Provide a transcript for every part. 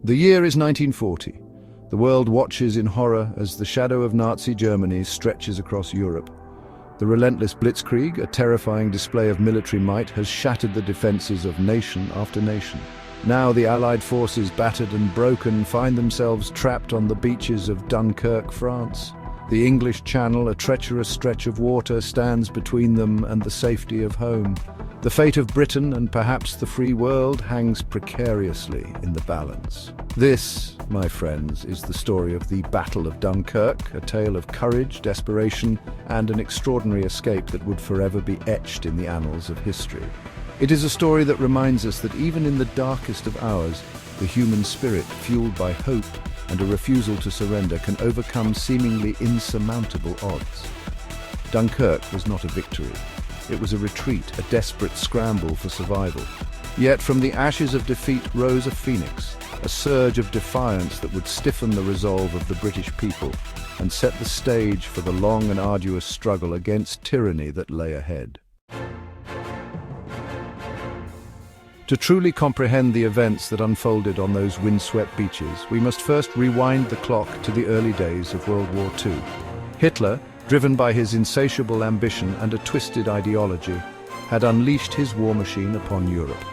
The year is 1940. The world watches in horror as the shadow of Nazi Germany stretches across Europe. The relentless blitzkrieg, a terrifying display of military might, has shattered the defenses of nation after nation. Now the Allied forces, battered and broken, find themselves trapped on the beaches of Dunkirk, France. The English Channel, a treacherous stretch of water, stands between them and the safety of home. The fate of Britain and perhaps the free world hangs precariously in the balance. This, my friends, is the story of the Battle of Dunkirk, a tale of courage, desperation, and an extraordinary escape that would forever be etched in the annals of history. It is a story that reminds us that even in the darkest of hours, the human spirit, fueled by hope and a refusal to surrender, can overcome seemingly insurmountable odds. Dunkirk was not a victory. It was a retreat, a desperate scramble for survival. Yet from the ashes of defeat rose a phoenix, a surge of defiance that would stiffen the resolve of the British people and set the stage for the long and arduous struggle against tyranny that lay ahead. To truly comprehend the events that unfolded on those windswept beaches, we must first rewind the clock to the early days of World War II. Hitler, driven by his insatiable ambition and a twisted ideology, had unleashed his war machine upon Europe.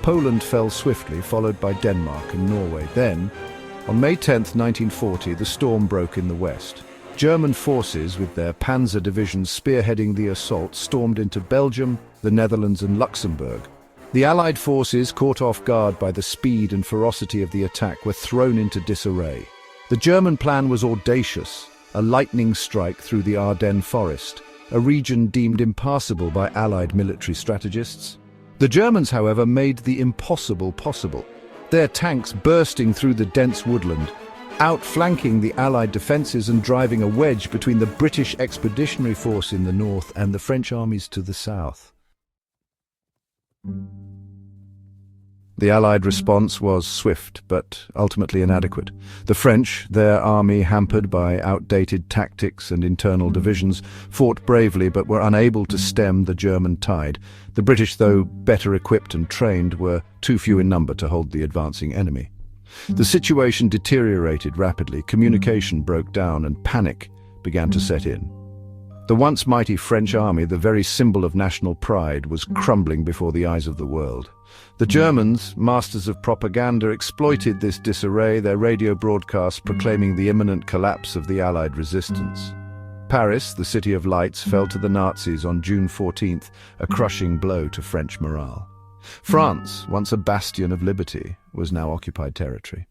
Poland fell swiftly, followed by Denmark and Norway. Then, on May 10, 1940, the storm broke in the west. German forces, with their panzer divisions spearheading the assault, stormed into Belgium, the Netherlands and Luxembourg. The Allied forces, caught off guard by the speed and ferocity of the attack, were thrown into disarray. The German plan was audacious, a lightning strike through the Ardennes forest, a region deemed impassable by Allied military strategists. The Germans, however, made the impossible possible, their tanks bursting through the dense woodland, outflanking the Allied defences and driving a wedge between the British Expeditionary Force in the north and the French armies to the south. The Allied response was swift, but ultimately inadequate. The French, their army hampered by outdated tactics and internal divisions, fought bravely but were unable to stem the German tide. The British, though better equipped and trained, were too few in number to hold the advancing enemy. The situation deteriorated rapidly, communication broke down, and panic began to set in. The once mighty French army, the very symbol of national pride, was crumbling before the eyes of the world. The Germans, masters of propaganda, exploited this disarray, their radio broadcasts proclaiming the imminent collapse of the Allied resistance. Paris, the city of lights, fell to the Nazis on June 14th, a crushing blow to French morale. France, once a bastion of liberty, was now occupied territory.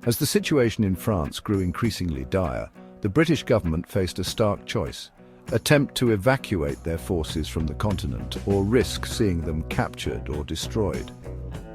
As the situation in France grew increasingly dire, the British government faced a stark choice: attempt to evacuate their forces from the continent or risk seeing them captured or destroyed.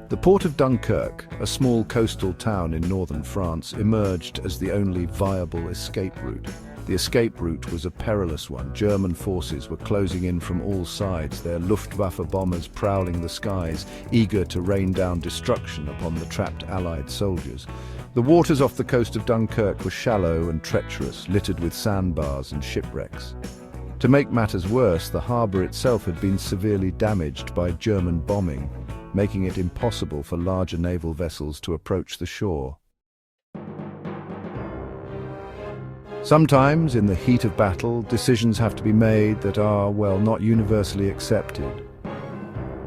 The port of Dunkirk, a small coastal town in northern France, emerged as the only viable escape route. The escape route was a perilous one. German forces were closing in from all sides, their Luftwaffe bombers prowling the skies, eager to rain down destruction upon the trapped Allied soldiers. The waters off the coast of Dunkirk were shallow and treacherous, littered with sandbars and shipwrecks. To make matters worse, the harbour itself had been severely damaged by German bombing, making it impossible for larger naval vessels to approach the shore. Sometimes, in the heat of battle, decisions have to be made that are, well, not universally accepted.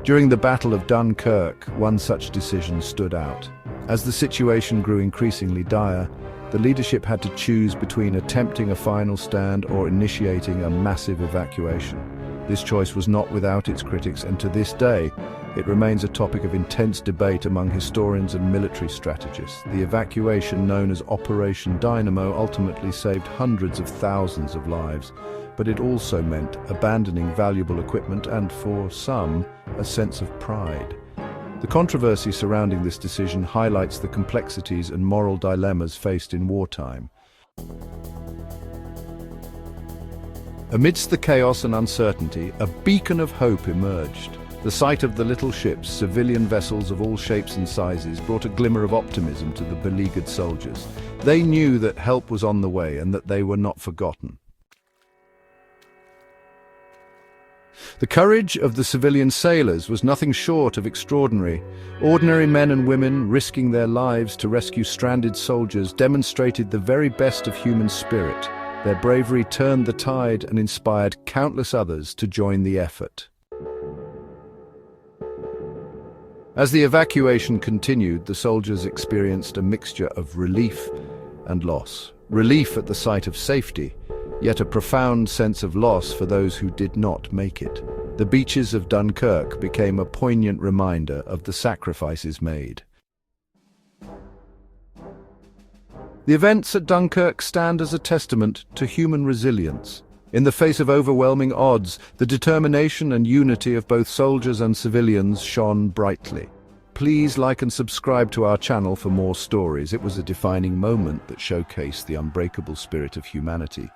During the Battle of Dunkirk, one such decision stood out. As the situation grew increasingly dire, the leadership had to choose between attempting a final stand or initiating a massive evacuation. This choice was not without its critics, and to this day, it remains a topic of intense debate among historians and military strategists. The evacuation, known as Operation Dynamo, ultimately saved hundreds of thousands of lives, but it also meant abandoning valuable equipment and, for some, a sense of pride. The controversy surrounding this decision highlights the complexities and moral dilemmas faced in wartime. Amidst the chaos and uncertainty, a beacon of hope emerged. The sight of the little ships, civilian vessels of all shapes and sizes, brought a glimmer of optimism to the beleaguered soldiers. They knew that help was on the way and that they were not forgotten. The courage of the civilian sailors was nothing short of extraordinary. Ordinary men and women, risking their lives to rescue stranded soldiers, demonstrated the very best of human spirit. Their bravery turned the tide and inspired countless others to join the effort. As the evacuation continued, the soldiers experienced a mixture of relief and loss. Relief at the sight of safety, yet a profound sense of loss for those who did not make it. The beaches of Dunkirk became a poignant reminder of the sacrifices made. The events at Dunkirk stand as a testament to human resilience. In the face of overwhelming odds, the determination and unity of both soldiers and civilians shone brightly. Please like and subscribe to our channel for more stories. It was a defining moment that showcased the unbreakable spirit of humanity.